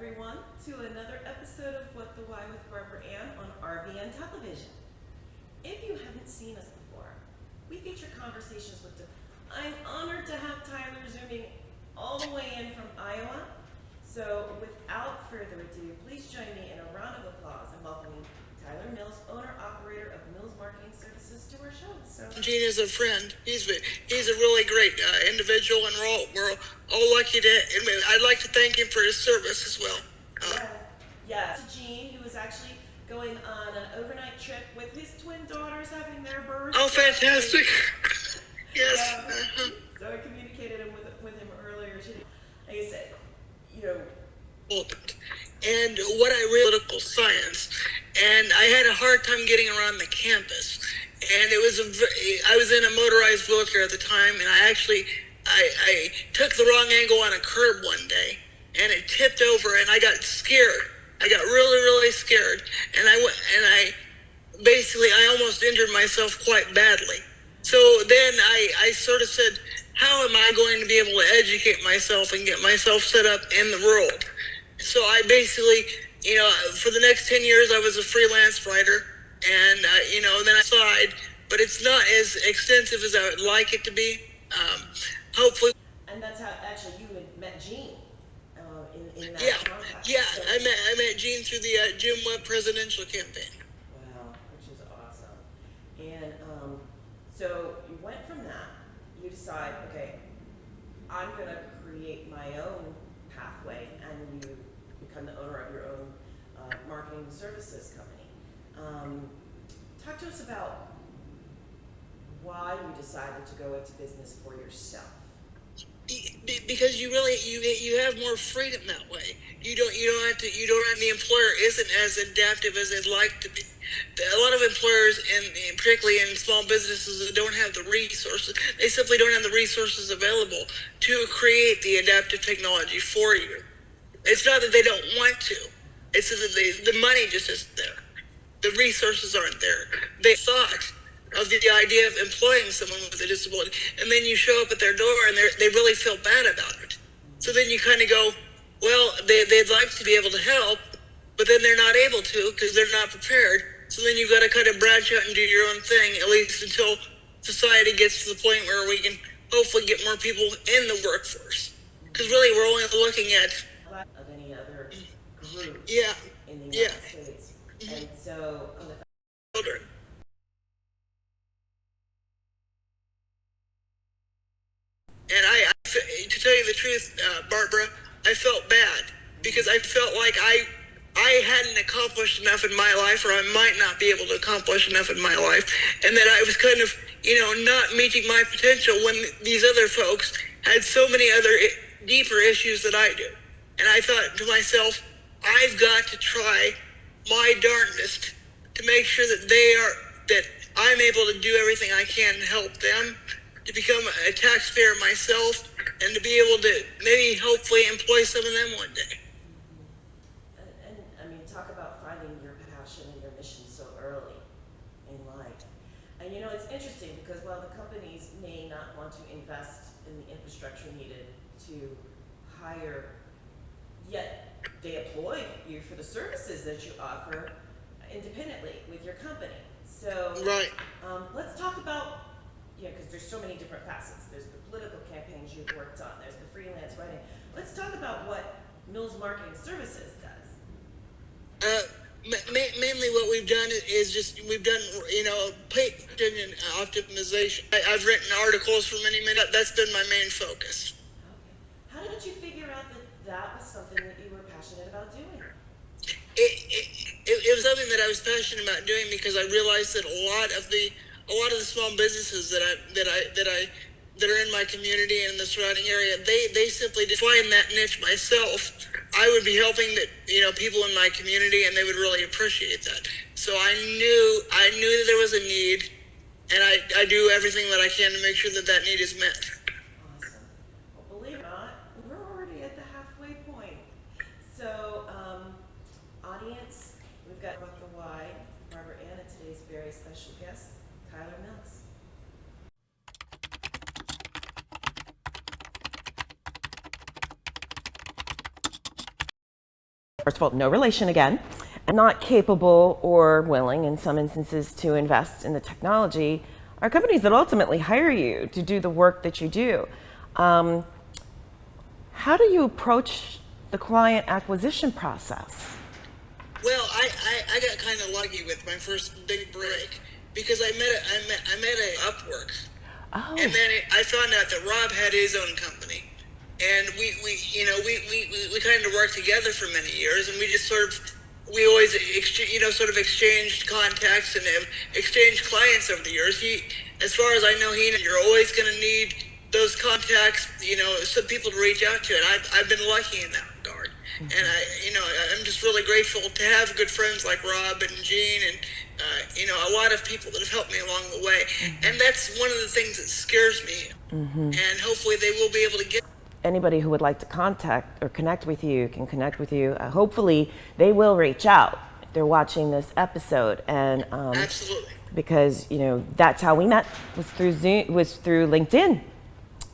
everyone, to another episode of What the Why with Barbara Ann on RVN Television. If you haven't seen us before, we feature conversations with I'm honored to have Tyler zooming all the way in from Iowa. So without further ado, please join me in a round of applause in welcoming Tyler Mills, owner-operator of Mills Marketing Services, to our show. So Gene is a friend. He's a really great individual, and we're all lucky to. I'd like to thank him for his service as well. Yeah. To Gene, who was actually going on an overnight trip with his twin daughters having their birthday. Oh, fantastic! Yes. So I communicated with him earlier today. Like I said, And what I read political science, and I had a hard time getting around the campus. And it was I was in a motorized wheelchair at the time, and I took the wrong angle on a curb one day, and it tipped over, and I got scared. I got really, really scared, and I basically almost injured myself quite badly. So then I sort of said, how am I going to be able to educate myself and get myself set up in the world? So I basically, for the next 10 years, I was a freelance writer, and, then I side, but it's not as extensive as I would like it to be. Hopefully. And that's how actually you had met Gene in that context. Yeah, so, I met Gene through the Jim Webb presidential campaign. Wow, which is awesome. And so you went from that, you decide, okay, I'm going to create my own pathway, and you become the owner of your own marketing services company. Talk to us about why you decided to go into business for yourself. Because you have more freedom that way. You don't have the employer isn't as adaptive as they'd like to be. A lot of employers, and particularly in small businesses, that don't have the resources. They simply don't have the resources available to create the adaptive technology for you. It's not that they don't want to. It's that the money just isn't there. The resources aren't there. They thought of the idea of employing someone with a disability, and then you show up at their door and they really feel bad about it. So then you kind of go, well, they'd like to be able to help, but then they're not able to because they're not prepared. So then you've got to kind of branch out and do your own thing, at least until society gets to the point where we can hopefully get more people in the workforce. Because really, we're only looking at of any other group in the United States. And so children. And to tell you the truth, Barbara, I felt bad because I felt like I hadn't accomplished enough in my life, or I might not be able to accomplish enough in my life, and that I was kind of, not meeting my potential when these other folks had so many other deeper issues that I do. And I thought to myself, I've got to try my darndest to make sure that I'm able to do everything I can to help them, to become a taxpayer myself, and to be able to maybe hopefully employ some of them one day. And I mean, talk about finding your passion and your mission so early in life. And it's interesting because while the companies may not want to invest in the infrastructure needed to hire, yet they employ you for the services that you offer independently with your company. So right. Let's talk about, because there's so many different facets. There's the political campaigns you've worked on. There's the freelance writing. Let's talk about what Mills Marketing Services does. Mainly what we've done is we've done, page engine optimization. I've written articles for many. That's been my main focus. Okay. How did you figure out that was something that you were passionate about doing? It was something that I was passionate about doing because I realized that a lot of the small businesses that are in my community and in the surrounding area, they simply didn't find that niche myself. I would be helping people in my community, and they would really appreciate that. So I knew that there was a need, and I do everything that I can to make sure that need is met. Awesome. Well, believe it or not, we're already at the halfway point. So, audience, we've got What the Why, Barbara Ann, and today's very special guest, Tyler Mills. first of all, no relation again, not capable or willing in some instances to invest in the technology are companies that ultimately hire you to do the work that you do. How do you approach the client acquisition process? Well, I got kind of lucky with my first big break because I met a Upwork, Oh. and then I found out that Rob had his own company, and we kind of worked together for many years, and we just we always exchanged contacts and exchanged clients over the years. As far as I know, you're always going to need those contacts, some people to reach out to, and I've been lucky in that regard. And I'm just really grateful to have good friends like Rob and Gene and a lot of people that have helped me along the way. And that's one of the things that scares me. And hopefully they will be able to get. Anybody who would like to contact or connect with you can connect with you. Hopefully they will reach out if they're watching this episode. And Absolutely. Because that's how we met, was through LinkedIn,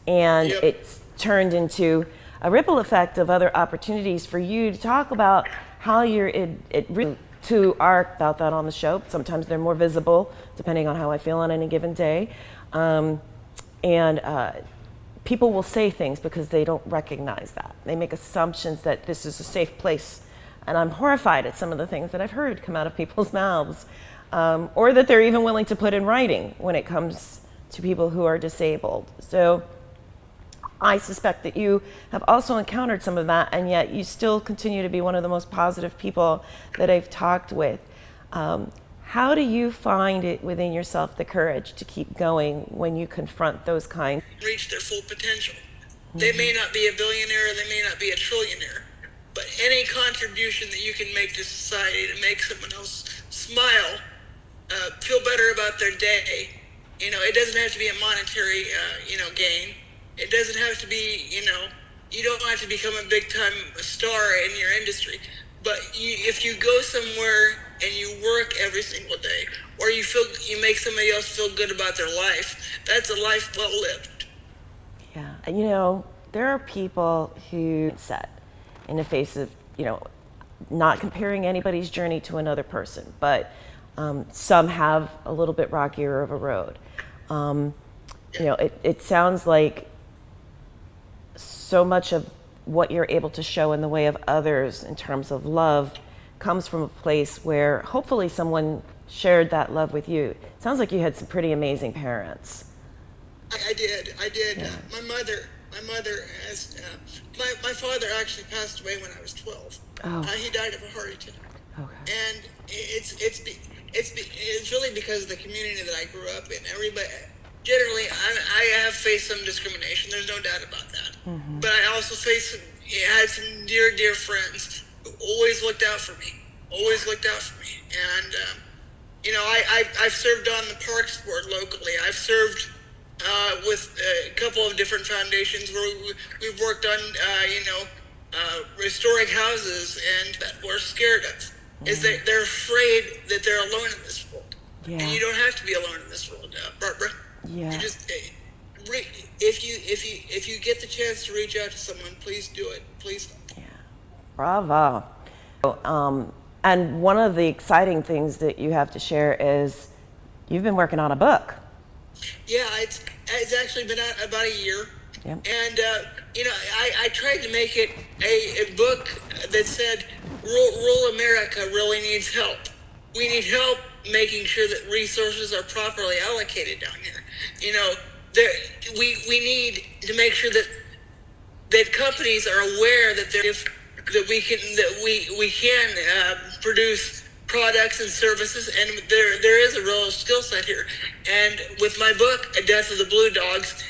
and Yep. It's turned into a ripple effect of other opportunities for you to talk about how you're to our about that on the show. Sometimes they're more visible depending on how I feel on any given day, and people will say things because they don't recognize that. They make assumptions that this is a safe place, and I'm horrified at some of the things that I've heard come out of people's mouths, or that they're even willing to put in writing when it comes to people who are disabled. So I suspect that you have also encountered some of that, and yet you still continue to be one of the most positive people that I've talked with. How do you find it within yourself the courage to keep going when you confront those kinds? Reach their full potential. They may not be a billionaire, they may not be a trillionaire, but any contribution that you can make to society to make someone else smile, feel better about their day, it doesn't have to be a monetary, gain. It doesn't have to be, you don't have to become a big time star in your industry. But if you go somewhere and you work every single day, or you make somebody else feel good about their life, that's a life well lived. Yeah, there are people who set in the face of, not comparing anybody's journey to another person, but some have a little bit rockier of a road. It sounds like so much of what you're able to show in the way of others in terms of love comes from a place where hopefully someone shared that love with you. It sounds like you had some pretty amazing parents. I did. Yeah. My mother has, my father actually passed away when I was 12. Oh. He died of a heart attack. Okay. And it's really because of the community that I grew up in. Everybody, generally, I have faced some discrimination. There's no doubt about that. But I also had some dear friends who always looked out for me. And, I've served on the Parks Board locally. I've served with a couple of different foundations where we've worked on, restoring houses, and that we're scared of is that they're afraid that they're alone in this world. Yeah. And you don't have to be alone in this world, Barbara. Yeah. You just if you get the chance to reach out to someone, please do it. Please. Yeah. Bravo. And one of the exciting things that you have to share is you've been working on a book. Yeah, it's actually been out about a year. Yep. And, I tried to make it a book that said, rural America really needs help. We need help making sure that resources are properly allocated down here. We need to make sure that companies are aware that we can produce products and services, and there is a real skill set here. And with my book, A Death of the Blue Dogs,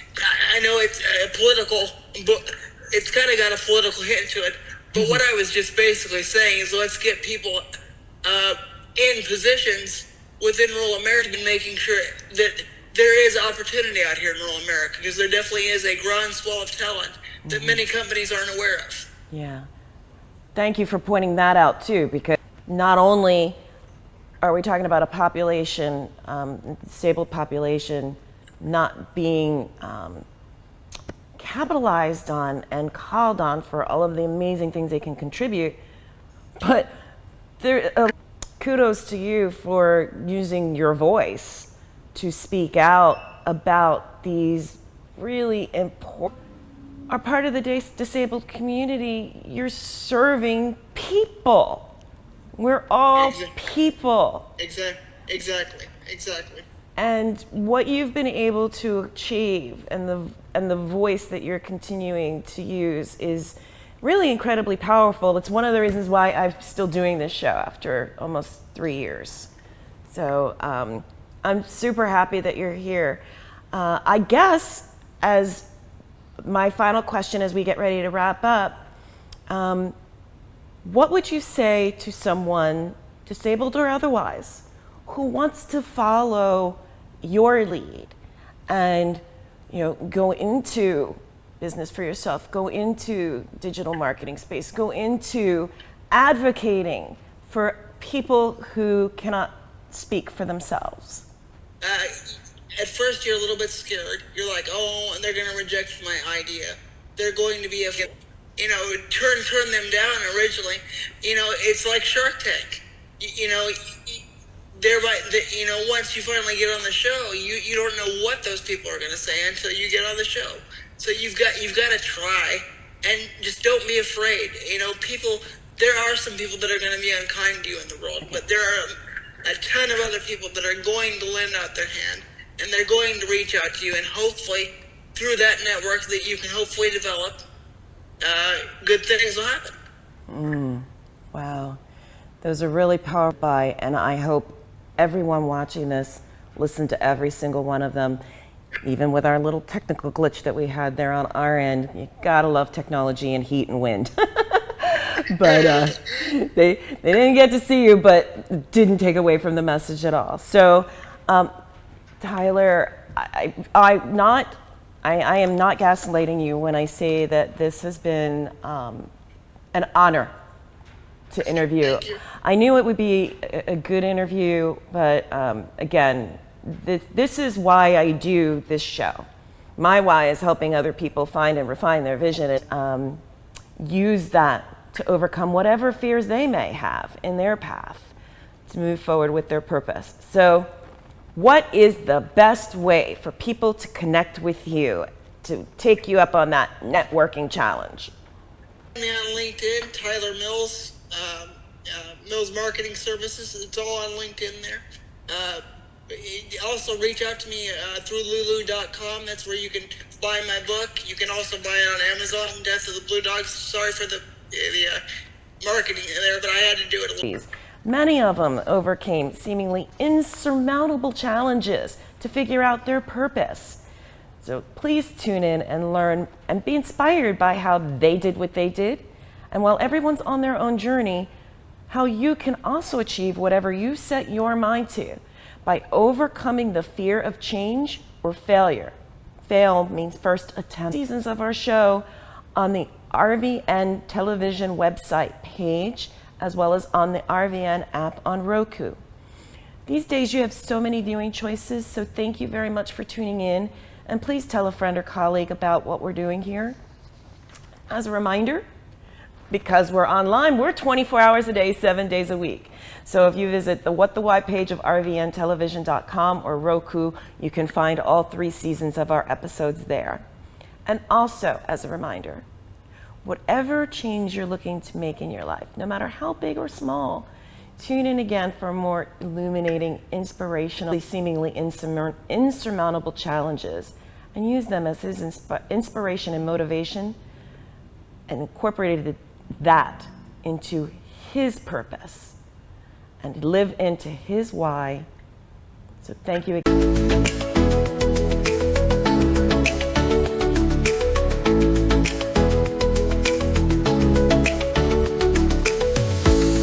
I know it's a political book. It's kind of got a political hint to it. But what I was just basically saying is let's get people in positions within rural America and making sure that there is opportunity out here in rural America, because there definitely is a groundswell of talent that many companies aren't aware of. Yeah. Thank you for pointing that out too, because not only are we talking about a population, disabled population, not being capitalized on and called on for all of the amazing things they can contribute, But kudos to you for using your voice to speak out about these really important, are part of the disabled community. You're serving people. We're all people. Exactly. And what you've been able to achieve and the voice that you're continuing to use is really incredibly powerful. It's one of the reasons why I'm still doing this show after almost 3 years. So I'm super happy that you're here. I guess as my final question as we get ready to wrap up, what would you say to someone, disabled or otherwise, who wants to follow your lead and go into business for yourself, go into digital marketing space, go into advocating for people who cannot speak for themselves? At first, you're a little bit scared. You're like, oh, and they're going to reject my idea. They're going to be, turn them down originally. It's like Shark Tank. Once you finally get on the show, you don't know what those people are going to say until you get on the show. So you've got to try, and just don't be afraid. There are some people that are going to be unkind to you in the world, but there are a ton of other people that are going to lend out their hand, and they're going to reach out to you, and hopefully through that network that you can hopefully develop, good things will happen. Wow, those are really powerful, and I hope everyone watching this listened to every single one of them, even with our little technical glitch that we had there on our end. You gotta love technology and heat and wind. But they didn't get to see you, but it didn't take away from the message at all. So, Tyler, I am not gaslighting you when I say that this has been an honor to interview. I knew it would be a good interview, but again, this is why I do this show. My why is helping other people find and refine their vision and use that to overcome whatever fears they may have in their path to move forward with their purpose. So what is the best way for people to connect with you, to take you up on that networking challenge? Me on LinkedIn, Tyler Mills, Mills Marketing Services. It's all on LinkedIn there. Also reach out to me through lulu.com. That's where you can buy my book. You can also buy it on Amazon, Death of the Blue Dogs. Sorry for the marketing there, but I had to do it a little. Many of them overcame seemingly insurmountable challenges to figure out their purpose. So please tune in and learn and be inspired by how they did what they did. And while everyone's on their own journey, how you can also achieve whatever you set your mind to by overcoming the fear of change or failure. Fail means first attempt. Seasons of our show on the RVN Television website page, as well as on the RVN app on Roku. These days you have so many viewing choices, so thank you very much for tuning in, and please tell a friend or colleague about what we're doing here. As a reminder, because we're online, we're 24 hours a day, 7 days a week. So if you visit the What the Why page of rvntelevision.com or Roku, you can find all 3 seasons of our episodes there. And also, as a reminder, whatever change you're looking to make in your life, no matter how big or small, tune in again for more illuminating, inspirational, seemingly insurmountable challenges, and use them as his inspiration and motivation, and incorporated that into his purpose and live into his why. So thank you again.